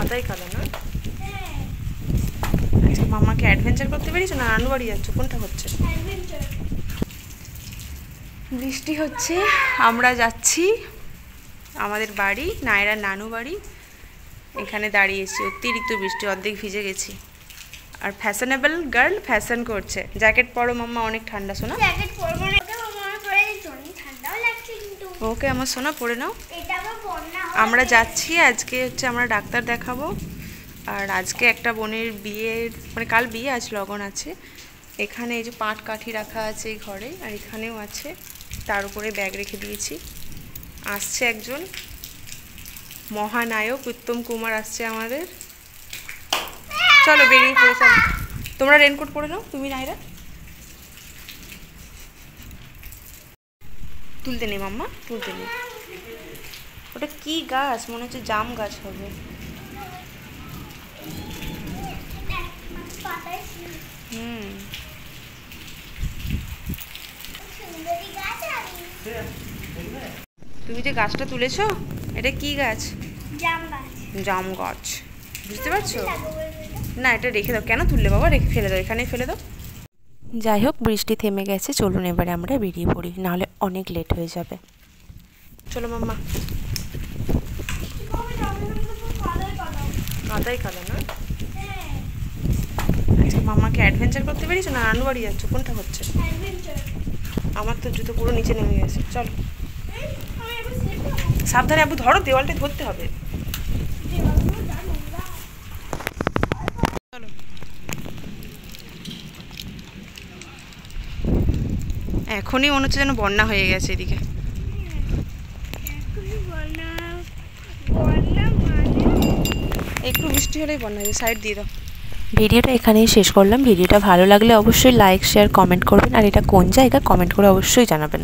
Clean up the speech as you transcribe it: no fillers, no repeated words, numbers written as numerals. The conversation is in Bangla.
মাথায় কালো না? আচ্ছা, মামাকে অ্যাডভেঞ্চার করতে বেরিয়েছো না নানু বাড়ি যাচ্ছ? কোনটা হচ্ছে? বৃষ্টি হচ্ছে, আমরা যাচ্ছি আমাদের বাড়ি, নায়রার নানু বাড়ি। এখানে দাঁড়িয়েছি, অতিরিক্ত বৃষ্টি, অর্ধেক ভিজে গেছি। আর ফ্যাশনেবল গার্ল ফ্যাশন করছে। জ্যাকেট পরো মাম্মা, অনেক ঠান্ডা। সোনা জ্যাকেট পরবো না, মামা পরে ঠান্ডাও লাগছে কিন্তু। ওকে আমার সোনা পরে নাও। এটা আবার বন্যা। আমরা যাচ্ছি, আজকে হচ্ছে আমরা ডাক্তার দেখাবো। আর আজকে একটা বোনের বিয়ে, মানে কাল বিয়ে আছে, লগন আছে। এখানে এই যে পাট কাঠি রাখা আছে এই ঘরে, আর এখানেও আছে, তার উপরে ব্যাগ রেখে দিয়েছি। আসছে একজন মহানায়ক, উত্তম কুমার আসছে আমাদের। চলো বেরিয়ে পড়ে, চলো। তোমরা রেনকোট পরে নাও, তুমি নাইরা। তুলতে নেই মাম্মা, তুলতে নেই। ওটা কি গাছ? মনে হচ্ছে জাম গাছ হবে। হুম, তুমি যে গাছটা তুলেছো, এটা কি গাছ? জাম গাছ, বুঝতে পারছো? না, এটা রেখে দাও। কেন তুললে বাবা? রেখে ফেলে দাও, এখানেই ফেলে দাও। যাই হোক, বৃষ্টি থেমে গেছে, চলুন এবারে আমরা বেরিয়ে পড়ি, নাহলে অনেক লেট হয়ে যাবে। চলো মাম্মা। মাথায় কালো না? আচ্ছা, মামাকে অ্যাডভেঞ্চার করতে বেরিয়েছো না নানু বাড়ি যাচ্ছ? কোনটা হচ্ছে? আমার তো জুতো পুরো নিচে নেমে গেছে। চলো সাবধানে, আবু ধরো, দেওয়ালটা ধরতে হবে। চলো। এখনই মনে হচ্ছে যেন বন্যা হয়ে গেছে এদিকে। একটু বৃষ্টি হলেই বন্যা হয়ে যায়। সাইড দিয়ে দাও। ভিডিওটা এখানেই শেষ করলাম। ভিডিওটা ভালো লাগলে অবশ্যই লাইক, শেয়ার, কমেন্ট করবেন। আর এটা কোন জায়গা কমেন্ট করে অবশ্যই জানাবেন।